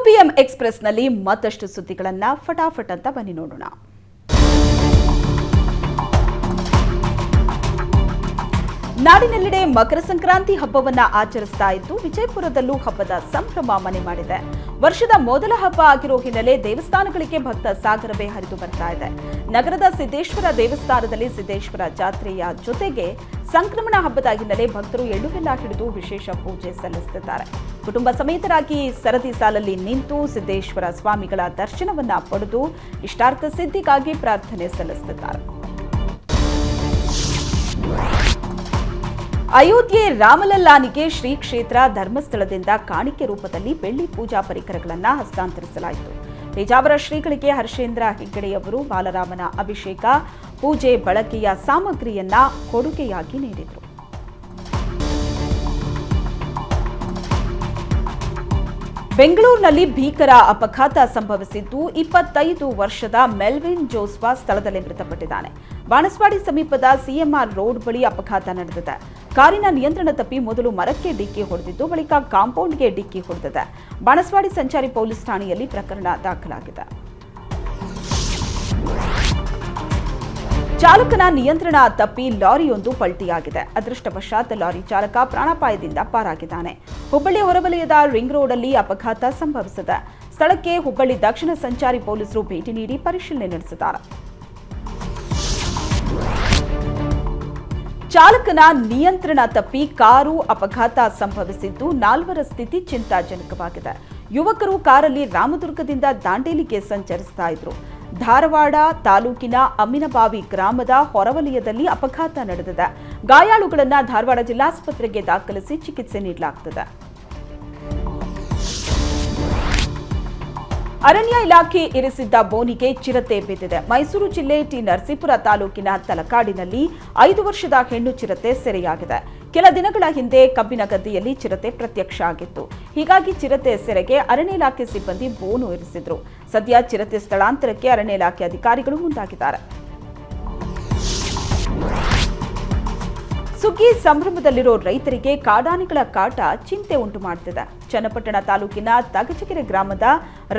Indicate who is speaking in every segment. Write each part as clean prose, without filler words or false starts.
Speaker 1: 2PM ಎಕ್ಸ್‌ಪ್ರೆಸ್‌ನಲ್ಲಿ ಮತ್ತಷ್ಟು ಸುದ್ದಿಗಳನ್ನು ಫಟಾಫಟ್ ಅಂತ ಬನ್ನಿ ನೋಡೋಣ. ನಾಡಿನೆಲ್ಲೆಡೆ ಮಕರ ಸಂಕ್ರಾಂತಿ ಹಬ್ಬವನ್ನ ಆಚರಿಸ್ತಾ ಇದ್ದು ವಿಜಯಪುರದಲ್ಲೂ ಹಬ್ಬದ ಸಂಭ್ರಮ ಮನೆ ಮಾಡಿದೆ. ವರ್ಷದ ಮೊದಲ ಹಬ್ಬ ಆಗಿರೋ ಹಿನ್ನೆಲೆ ದೇವಸ್ಥಾನಗಳಿಗೆ ಭಕ್ತ ಸಾಗರವೇ ಹರಿದು ಬರ್ತಾ ಇದೆ. ನಗರದ ಸಿದ್ದೇಶ್ವರ ದೇವಸ್ಥಾನದಲ್ಲಿ ಸಿದ್ದೇಶ್ವರ ಜಾತ್ರೆಯ ಜೊತೆಗೆ ಸಂಕ್ರಮಣ ಹಬ್ಬದ ಹಿನ್ನೆಲೆ ಭಕ್ತರು ಎಳ್ಳು ಬೆಲ್ಲ ಹಿಡಿದು ವಿಶೇಷ ಪೂಜೆ ಸಲ್ಲಿಸುತ್ತಿದ್ದಾರೆ. ಕುಟುಂಬ ಸಮೇತರಾಗಿ ಸರದಿ ಸಾಲಲ್ಲಿ ನಿಂತು ಸಿದ್ದೇಶ್ವರ ಸ್ವಾಮಿಗಳ ದರ್ಶನವನ್ನ ಪಡೆದು ಇಷ್ಟಾರ್ಥ ಸಿದ್ಧಿಗಾಗಿ ಪ್ರಾರ್ಥನೆ ಸಲ್ಲಿಸುತ್ತಿದ್ದಾರೆ. ಅಯೋಧ್ಯೆ ರಾಮಲಲ್ಲಾನಿಗೆ ಶ್ರೀ ಕ್ಷೇತ್ರ ಧರ್ಮಸ್ಥಳದಿಂದ ಕಾಣಿಕೆ ರೂಪದಲ್ಲಿ ಬೆಳ್ಳಿ ಪೂಜಾ ಪರಿಕರಗಳನ್ನು ಹಸ್ತಾಂತರಿಸಲಾಯಿತು. ಪೇಜಾವರ ಶ್ರೀಗಳಿಗೆ ಹರ್ಷೇಂದ್ರ ಹೆಗ್ಗಡೆಯವರು ಬಾಲರಾಮನ ಅಭಿಷೇಕ ಪೂಜೆ ಬಳಕೆಯ ಸಾಮಗ್ರಿಯನ್ನ ಕೊಡುಗೆಯಾಗಿ ನೀಡಿದರು. ಬೆಂಗಳೂರಿನಲ್ಲಿ ಭೀಕರ ಅಪಘಾತ ಸಂಭವಿಸಿದ್ದು 25 ವರ್ಷದ ಮೆಲ್ವಿನ್ ಜೋಸ್ವಾ ಸ್ಥಳದಲ್ಲೇ ಮೃತಪಟ್ಟಿದ್ದಾನೆ. ಬಾಣಸ್ವಾಡಿ ಸಮೀಪದ ಸಿಎಂಆರ್ ರೋಡ್ ಬಳಿ ಅಪಘಾತ ನಡೆದಿದೆ. ಕಾರಿನ ನಿಯಂತ್ರಣ ತಪ್ಪಿ ಮೊದಲು ಮರಕ್ಕೆ ಡಿಕ್ಕಿ ಹೊಡೆದಿದ್ದು ಬಳಿಕ ಕಾಂಪೌಂಡ್ಗೆ ಡಿಕ್ಕಿ ಹೊಡೆದಿದೆ. ಬಾಣಸ್ವಾಡಿ ಸಂಚಾರಿ ಪೊಲೀಸ್ ಠಾಣೆಯಲ್ಲಿ ಪ್ರಕರಣ ದಾಖಲಾಗಿದೆ. ಚಾಲಕನ ನಿಯಂತ್ರಣ ತಪ್ಪಿ ಲಾರಿಯೊಂದು ಪಲ್ಟಿಯಾಗಿದೆ. ಅದೃಷ್ಟವಶಾತ್ ಲಾರಿ ಚಾಲಕ ಪ್ರಾಣಾಪಾಯದಿಂದ ಪಾರಾಗಿದ್ದಾನೆ. ಹುಬ್ಬಳ್ಳಿ ಹೊರವಲಯದ ರಿಂಗ್ ರೋಡ್ನಲ್ಲಿ ಅಪಘಾತ ಸಂಭವಿಸಿದೆ. ಸ್ಥಳಕ್ಕೆ ಹುಬ್ಬಳ್ಳಿ ದಕ್ಷಿಣ ಸಂಚಾರಿ ಪೊಲೀಸರು ಭೇಟಿ ನೀಡಿ ಪರಿಶೀಲನೆ ನಡೆಸಿದ್ದಾರೆ. ಚಾಲಕನ ನಿಯಂತ್ರಣ ತಪ್ಪಿ ಕಾರು ಅಪಘಾತ ಸಂಭವಿಸಿದ್ದು 4 ಸ್ಥಿತಿ ಚಿಂತಾಜನಕವಾಗಿದೆ. ಯುವಕರು ಕಾರಲ್ಲಿ ರಾಮದುರ್ಗದಿಂದ ದಾಂಡೇಲಿಗೆ ಸಂಚರಿಸ್ತಾ ಇದ್ರು. ಧಾರವಾಡ ತಾಲೂಕಿನ ಅಮ್ಮಿನಬಾವಿ ಗ್ರಾಮದ ಹೊರವಲಯದಲ್ಲಿ ಅಪಘಾತ ನಡೆದಿದೆ. ಗಾಯಾಳುಗಳನ್ನು ಧಾರವಾಡ ಜಿಲ್ಲಾಸ್ಪತ್ರೆಗೆ ದಾಖಲಿಸಿ ಚಿಕಿತ್ಸೆ ನೀಡಲಾಗುತ್ತದೆ. ಅರಣ್ಯ ಇಲಾಖೆ ಇರಿಸಿದ್ದ ಬೋನಿಗೆ ಚಿರತೆ ಬಿದ್ದಿದೆ. ಮೈಸೂರು ಜಿಲ್ಲೆ ಟಿ ನರಸೀಪುರ ತಾಲೂಕಿನ ತಲಕಾಡಿನಲ್ಲಿ 5 ವರ್ಷದ ಹೆಣ್ಣು ಚಿರತೆ ಸೆರೆಯಾಗಿದೆ. ಕೆಲ ದಿನಗಳ ಹಿಂದೆ ಕಬ್ಬಿನ ಗದ್ದೆಯಲ್ಲಿ ಚಿರತೆ ಪ್ರತ್ಯಕ್ಷ ಆಗಿತ್ತು. ಹೀಗಾಗಿ ಚಿರತೆ ಸೆರೆಗೆ ಅರಣ್ಯ ಇಲಾಖೆ ಸಿಬ್ಬಂದಿ ಬೋನು ಇರಿಸಿದ್ರು. ಸದ್ಯ ಚಿರತೆ ಸ್ಥಳಾಂತರಕ್ಕೆ ಅರಣ್ಯ ಇಲಾಖೆ ಅಧಿಕಾರಿಗಳು ಮುಂದಾಗಿದ್ದಾರೆ. ಸುಗ್ಗಿ ಸಂಭ್ರಮದಲ್ಲಿರೋ ರೈತರಿಗೆ ಕಾಡಾನೆಗಳ ಕಾಟ ಚಿಂತೆ ಉಂಟು ಮಾಡುತ್ತಿದೆ. ಚನ್ನಪಟ್ಟಣ ತಾಲೂಕಿನ ತಗಚಕೆರೆ ಗ್ರಾಮದ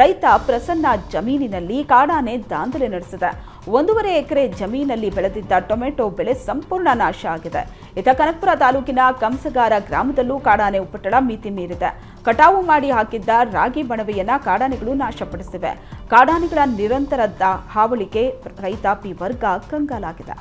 Speaker 1: ರೈತ ಪ್ರಸನ್ನ ಜಮೀನಿನಲ್ಲಿ ಕಾಡಾನೆ ದಾಂಧಲೆ ನಡೆಸಿದೆ. 1.5 ಎಕರೆ ಜಮೀನಲ್ಲಿ ಬೆಳೆದಿದ್ದ ಟೊಮೆಟೊ ಬೆಳೆ ಸಂಪೂರ್ಣ ನಾಶ ಆಗಿದೆ. ಇತ್ತ ಕನಕಪುರ ತಾಲೂಕಿನ ಕಂಸಗಾರ ಗ್ರಾಮದಲ್ಲೂ ಕಾಡಾನೆ ಉಪಟಳ ಮಿತಿ ಮೀರಿದೆ. ಕಟಾವು ಮಾಡಿ ಹಾಕಿದ್ದ ರಾಗಿ ಬಣವೆಯನ್ನ ಕಾಡಾನೆಗಳು ನಾಶಪಡಿಸಿವೆ. ಕಾಡಾನೆಗಳ ನಿರಂತರ ಹಾವಳಿಗೆ ರೈತಾಪಿ ವರ್ಗ ಕಂಗಾಲಾಗಿದೆ.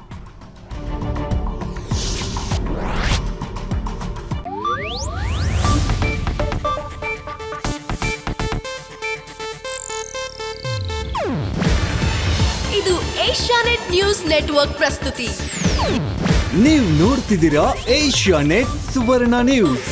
Speaker 2: ಇದು ಏಷ್ಯಾನೆಟ್ ನ್ಯೂಸ್ ನೆಟ್ವರ್ಕ್ ಪ್ರಸ್ತುತಿ.
Speaker 3: ನೀವು ನೋಡ್ತಿದ್ದೀರಾ ಏಷ್ಯಾನೆಟ್ ಸುವರ್ಣ ನ್ಯೂಸ್.